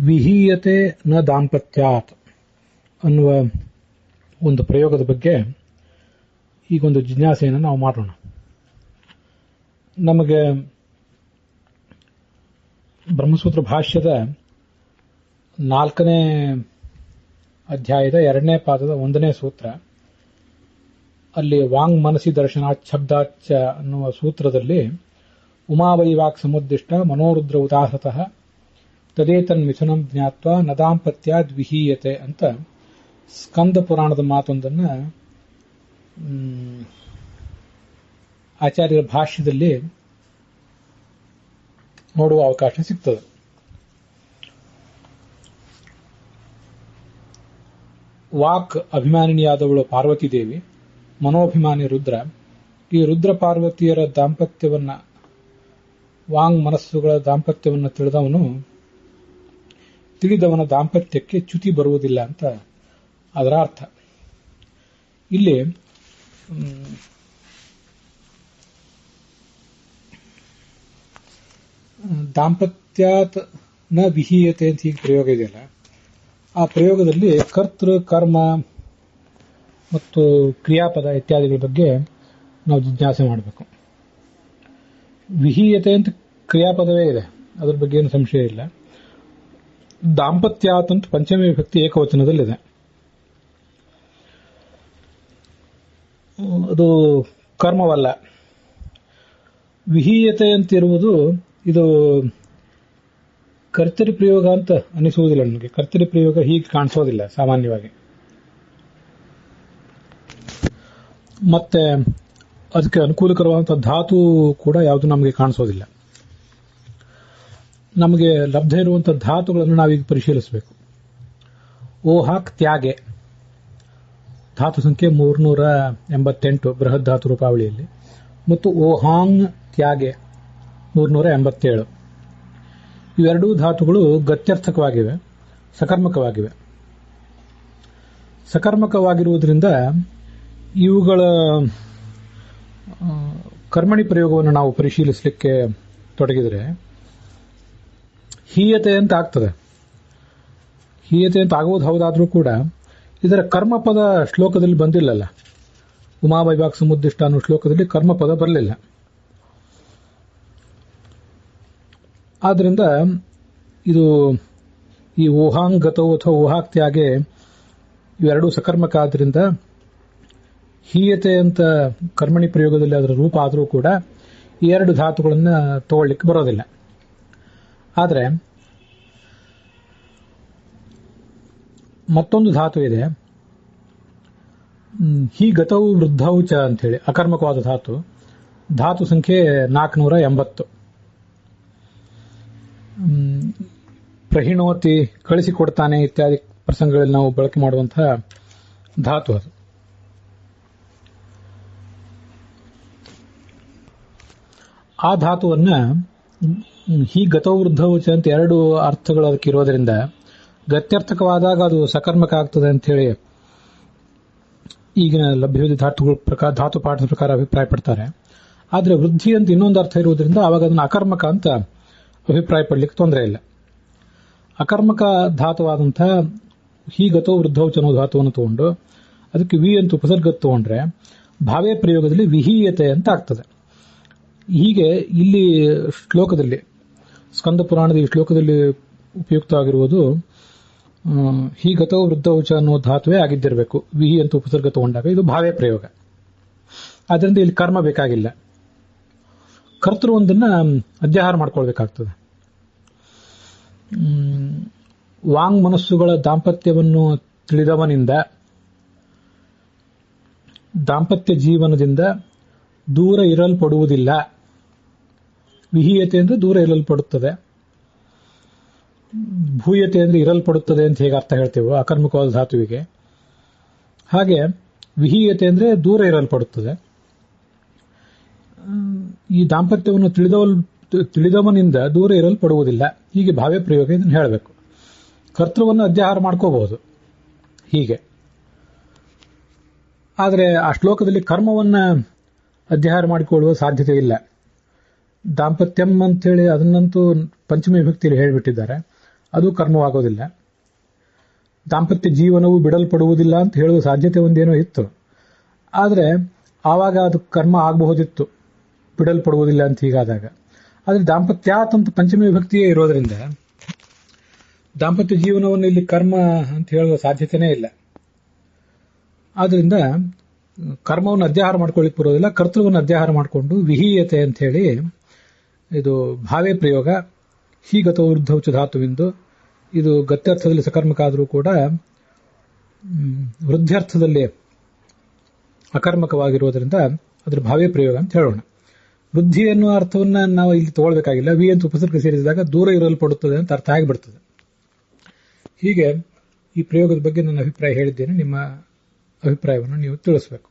ವಿಹೀಯತೆ ನ ದಾಂಪತ್ಯಾತ್ ಅನ್ನುವ ಒಂದು ಪ್ರಯೋಗದ ಬಗ್ಗೆ ಈಗೊಂದು ಜಿಜ್ಞಾಸೆಯನ್ನು ನಾವು ಮಾಡೋಣ. ನಮಗೆ ಬ್ರಹ್ಮಸೂತ್ರ ಭಾಷ್ಯದ 4ನೇ ಅಧ್ಯಾಯದ 2ನೇ ಪಾದದ 1ನೇ ಸೂತ್ರ, ಅಲ್ಲಿ ವಾಂಗ್ ಮನಸಿ ದರ್ಶನಾಚ್ ಶಬ್ದಾಚ ಅನ್ನುವ ಸೂತ್ರದಲ್ಲಿ ಉಮಾವೈವಾಕ್ ಸಮುದ್ದಿಷ್ಟ ಮನೋರುದ್ರ ಉದಾಹತಃ ತದೇತನ್ ಮಿಥುನಂ ಜ್ಞಾತ್ವ ನದಾಂಪತ್ಯಾದ್ ವಿಹೀಯತೆ ಅಂತ ಸ್ಕಂದ ಪುರಾಣದ ಮಾತೊಂದನ್ನು ಆಚಾರ್ಯರ ಭಾಷ್ಯದಲ್ಲಿ ನೋಡುವ ಅವಕಾಶ ಸಿಗ್ತದೆ. ವಾಕ್ ಅಭಿಮಾನಿನಿಯಾದವಳು ಪಾರ್ವತಿ ದೇವಿ, ಮನೋಭಿಮಾನಿ ರುದ್ರ. ಈ ರುದ್ರ ಪಾರ್ವತಿಯರ ದಾಂಪತ್ಯವನ್ನ, ವಾಂಗ್ ಮನಸ್ಸುಗಳ ದಾಂಪತ್ಯವನ್ನು ತಿಳಿದವನ ದಾಂಪತ್ಯಕ್ಕೆ ಚ್ಯುತಿ ಬರುವುದಿಲ್ಲ ಅಂತ ಅದರ ಅರ್ಥ. ಇಲ್ಲಿ ದಾಂಪತ್ಯಾತ್ ನ ವಿಹೀಯತೆ ಅಂತ ಹೀಗೆ ಪ್ರಯೋಗ ಇದೆಯಲ್ಲ, ಆ ಪ್ರಯೋಗದಲ್ಲಿ ಕರ್ತೃ, ಕರ್ಮ ಮತ್ತು ಕ್ರಿಯಾಪದ ಇತ್ಯಾದಿಗಳ ಬಗ್ಗೆ ನಾವು ಜಿಜ್ಞಾಸೆ ಮಾಡಬೇಕು. ವಿಹೀಯತೆ ಅಂತ ಕ್ರಿಯಾಪದವೇ ಇದೆ, ಅದರ ಬಗ್ಗೆ ಏನು ಸಂಶಯ ಇಲ್ಲ. ದಾಂಪತ್ಯಾತ್ ಅಂತ ಪಂಚಮಿ ವಿಭಕ್ತಿ ಏಕವಚನದಲ್ಲಿದೆ. ಅದು ಕರ್ಮವಲ್ಲ. ವಿಹೀಯತೆ ಅಂತಿರುವುದು ಇದು ಕರ್ತರಿ ಪ್ರಯೋಗ ಅಂತ ಅನಿಸುವುದಿಲ್ಲ ನನಗೆ. ಕರ್ತರಿ ಪ್ರಯೋಗ ಹೀಗೆ ಕಾಣಿಸೋದಿಲ್ಲ ಸಾಮಾನ್ಯವಾಗಿ. ಮತ್ತೆ ಅದಕ್ಕೆ ಅನುಕೂಲಕರವಾದಂತಹ ಧಾತು ಕೂಡ ಯಾವುದು ನಮಗೆ ಕಾಣಿಸೋದಿಲ್ಲ. ನಮಗೆ ಲಭ್ಯ ಇರುವಂತಹ ಧಾತುಗಳನ್ನು ನಾವೀಗ ಪರಿಶೀಲಿಸಬೇಕು. ಓಹಾಕ್ ತ್ಯಾಗೆ ಧಾತು ಸಂಖ್ಯೆ 388 ಬೃಹತ್ ಧಾತು ರೂಪಾವಳಿಯಲ್ಲಿ, ಮತ್ತು ಓಹಾಂಗ್ ತ್ಯಾಗೆ 387. ಇವೆರಡೂ ಧಾತುಗಳು ಗತ್ಯರ್ಥಕವಾಗಿವೆ, ಸಕರ್ಮಕವಾಗಿವೆ. ಸಕರ್ಮಕವಾಗಿರುವುದರಿಂದ ಇವುಗಳ ಕರ್ಮಣಿ ಪ್ರಯೋಗವನ್ನು ನಾವು ಪರಿಶೀಲಿಸಲಿಕ್ಕೆ ತೊಡಗಿದರೆ ಹೀಯತೆ ಅಂತ ಆಗ್ತದೆ. ಹೀಯತೆ ಅಂತ ಆಗುವುದು ಹೌದಾದ್ರೂ ಕೂಡ ಇದರ ಕರ್ಮಪದ ಶ್ಲೋಕದಲ್ಲಿ ಬಂದಿಲ್ಲಲ್ಲ. ಉಮಾವೈವಾಕ್ ಸಮುದ್ದಿಷ್ಟ ಅನ್ನೋ ಶ್ಲೋಕದಲ್ಲಿ ಕರ್ಮಪದ ಬರಲಿಲ್ಲ. ಆದ್ದರಿಂದ ಇದು ಈ ಓಹಾಂಗ್ ಗತೋ ಅಥವಾ ಓಹಾಕ್ತ್ಯಾಗೆ ಇವೆರಡೂ ಸಕರ್ಮಕ ಆದ್ರಿಂದ ಹೀಯತೆ ಅಂತ ಕರ್ಮಣಿ ಪ್ರಯೋಗದಲ್ಲಿ ಅದರ ರೂಪ ಆದರೂ ಕೂಡ ಈ ಎರಡು ಧಾತುಗಳನ್ನು ತಗೊಳ್ಳಿಕ್ಕೆ ಬರೋದಿಲ್ಲ. ಆದರೆ ಮತ್ತೊಂದು ಧಾತು ಇದೆ, ಹಿ ಗತವು ವೃದ್ಧವು ಚ ಅಂತೇಳಿ ಅಕರ್ಮಕವಾದ ಧಾತು. ಧಾತು ಸಂಖ್ಯೆ 480. ಪ್ರಹಿಣೋತಿ ಕಳಿಸಿಕೊಡ್ತಾನೆ ಇತ್ಯಾದಿ ಪ್ರಸಂಗಗಳಲ್ಲಿ ನಾವು ಬಳಕೆ ಮಾಡುವಂತಹ ಧಾತು ಅದು. ಆ ಧಾತುವನ್ನ ಹಿ ಗತವು ವೃದ್ಧವು ಚ ಅಂತ ಎರಡು ಅರ್ಥಗಳು ಅದಕ್ಕೆ ಇರೋದರಿಂದ ಗತ್ಯರ್ಥಕವಾದಾಗ ಅದು ಸಕರ್ಮಕ ಆಗ್ತದೆ ಅಂತ ಹೇಳಿ ಈಗಿನ ಲಭ್ಯವಿದ್ದ ಧಾತು ಪಾಠದ ಪ್ರಕಾರ ಅಭಿಪ್ರಾಯ ಪಡ್ತಾರೆ. ಆದರೆ ವೃದ್ಧಿ ಅಂತ ಇನ್ನೊಂದು ಅರ್ಥ ಇರುವುದರಿಂದ ಆವಾಗ ಅದನ್ನು ಅಕರ್ಮಕ ಅಂತ ಅಭಿಪ್ರಾಯ ಪಡಲಿಕ್ಕೆ ತೊಂದರೆ ಇಲ್ಲ. ಅಕರ್ಮಕ ಧಾತುವಾದಂತಹ ಹಿ ಗತೋ ವೃದ್ಧೌಚ ಅನ್ನೋ ಧಾತುವನ್ನು ತಗೊಂಡು ಅದಕ್ಕೆ ವಿ ಅಂತ ಉಪಸರ್ಗ ತಗೊಂಡ್ರೆ ಭಾವೇ ಪ್ರಯೋಗದಲ್ಲಿ ವಿಹೀಯತೆ ಅಂತ ಆಗ್ತದೆ. ಹೀಗೆ ಇಲ್ಲಿ ಶ್ಲೋಕದಲ್ಲಿ, ಸ್ಕಂದ ಪುರಾಣದ ಈ ಶ್ಲೋಕದಲ್ಲಿ ಉಪಯುಕ್ತವಾಗಿರುವುದು ಹಿ ಗತೋ ವೃದ್ಧೌಚ ಅನ್ನೋ ಧಾತುವೇ ಆಗಿದ್ದಿರಬೇಕು. ವಿಹಿ ಅಂತ ಉಪಸರ್ಗ ತಗೊಂಡಾಗ ಇದು ಭಾವೇ ಪ್ರಯೋಗ. ಆದ್ದರಿಂದ ಇಲ್ಲಿ ಕರ್ಮ ಬೇಕಾಗಿಲ್ಲ. ಕರ್ತೃ ಒಂದನ್ನ ಅಧ್ಯಾಹಾರ ಮಾಡ್ಕೊಳ್ಬೇಕಾಗ್ತದೆ. ವಾಂಗ್ ಮನಸ್ಸುಗಳ ದಾಂಪತ್ಯವನ್ನು ತಿಳಿದವನಿಂದ ದಾಂಪತ್ಯ ಜೀವನದಿಂದ ದೂರ ಇರಲ್ಪಡುವುದಿಲ್ಲ. ವಿಹೀಯತೆ ಅಂದ್ರೆ ದೂರ ಇರಲ್ಪಡುತ್ತದೆ, ಭೂಯತೆ ಅಂದ್ರೆ ಇರಲ್ಪಡುತ್ತದೆ ಅಂತ ಹೇಗೆ ಅರ್ಥ ಹೇಳ್ತೇವೋ ಅಕರ್ಮಕವಾದ ಧಾತುವಿಗೆ, ಹಾಗೆ ವಿಹೀಯತೆ ಅಂದ್ರೆ ದೂರ ಇರಲ್ಪಡುತ್ತದೆ. ಈ ದಾಂಪತ್ಯವನ್ನು ತಿಳಿದವನಿಂದ ದೂರ ಇರಲ್ಪಡುವುದಿಲ್ಲ. ಹೀಗೆ ಭಾವ್ಯ ಪ್ರಯೋಗ ಇದನ್ನು ಹೇಳಬೇಕು. ಕರ್ತೃವನ್ನು ಅಧ್ಯಾಹಾರ ಮಾಡ್ಕೋಬಹುದು ಹೀಗೆ. ಆದರೆ ಆ ಶ್ಲೋಕದಲ್ಲಿ ಕರ್ಮವನ್ನ ಅಧ್ಯಾಹಾರ ಮಾಡಿಕೊಳ್ಳುವ ಸಾಧ್ಯತೆ ಇಲ್ಲ. ದಾಂಪತ್ಯಂ ಅಂತೇಳಿ ಅದನ್ನಂತೂ ಪಂಚಮಿ ವಿಭಕ್ತಿಯಲ್ಲಿ ಹೇಳಿಬಿಟ್ಟಿದ್ದಾರೆ. ಅದು ಕರ್ಮವಾಗೋದಿಲ್ಲ. ದಾಂಪತ್ಯ ಜೀವನವು ಬಿಡಲ್ಪಡುವುದಿಲ್ಲ ಅಂತ ಹೇಳುವ ಸಾಧ್ಯತೆ ಒಂದೇನೋ ಇತ್ತು. ಆದರೆ ಆವಾಗ ಅದು ಕರ್ಮ ಆಗಬಹುದಿತ್ತು, ಬಿಡಲ್ಪಡುವುದಿಲ್ಲ ಅಂತ ಹೀಗಾದಾಗ. ಆದರೆ ದಾಂಪತ್ಯಾತ್ ಅಂತ ಪಂಚಮಿ ವಿಭಕ್ತಿಯೇ ಇರೋದ್ರಿಂದ ದಾಂಪತ್ಯ ಜೀವನವನ್ನು ಇಲ್ಲಿ ಕರ್ಮ ಅಂತ ಹೇಳುವ ಸಾಧ್ಯತೆನೇ ಇಲ್ಲ. ಆದ್ರಿಂದ ಕರ್ಮವನ್ನು ಅಧ್ಯಾಹಾರ ಮಾಡ್ಕೊಳ್ಳಿಕ್ಕೆ ಬರೋದಿಲ್ಲ, ಕರ್ತೃವನ್ನು ಅಧ್ಯಾಹಾರ ಮಾಡಿಕೊಂಡು ವಿಹೀಯತೆ ಅಂತ ಹೇಳಿ ಇದು ಭಾವೇ ಪ್ರಯೋಗ. ಹೀಗತೋ ವೃದ್ಧೌಚ ಧಾತುವಿಂದು ಇದು ಗತ್ಯರ್ಥದಲ್ಲಿ ಸಕರ್ಮಕಾದರೂ ಕೂಡ ವೃದ್ಧ್ಯರ್ಥದಲ್ಲಿ ಅಕರ್ಮಕವಾಗಿರುವುದರಿಂದ ಅದರ ಭಾವೇ ಪ್ರಯೋಗ ಅಂತ ಹೇಳೋಣ. ವೃದ್ಧಿ ಎನ್ನುವ ಅರ್ಥವನ್ನ ನಾವು ಇಲ್ಲಿ ತಗೊಳ್ಬೇಕಾಗಿಲ್ಲ. ವಿ ಅಂತ ಉಪಸರ್ಗ ಸೇರಿಸಿದಾಗ ದೂರ ಇರಲ್ಪಡುತ್ತದೆ ಅಂತ ಅರ್ಥ ಆಗಿಬಿಡ್ತದೆ. ಹೀಗೆ ಈ ಪ್ರಯೋಗದ ಬಗ್ಗೆ ನನ್ನ ಅಭಿಪ್ರಾಯ ಹೇಳಿದ್ದೇನೆ. ನಿಮ್ಮ ಅಭಿಪ್ರಾಯವನ್ನು ನೀವು ತಿಳಿಸಬೇಕು.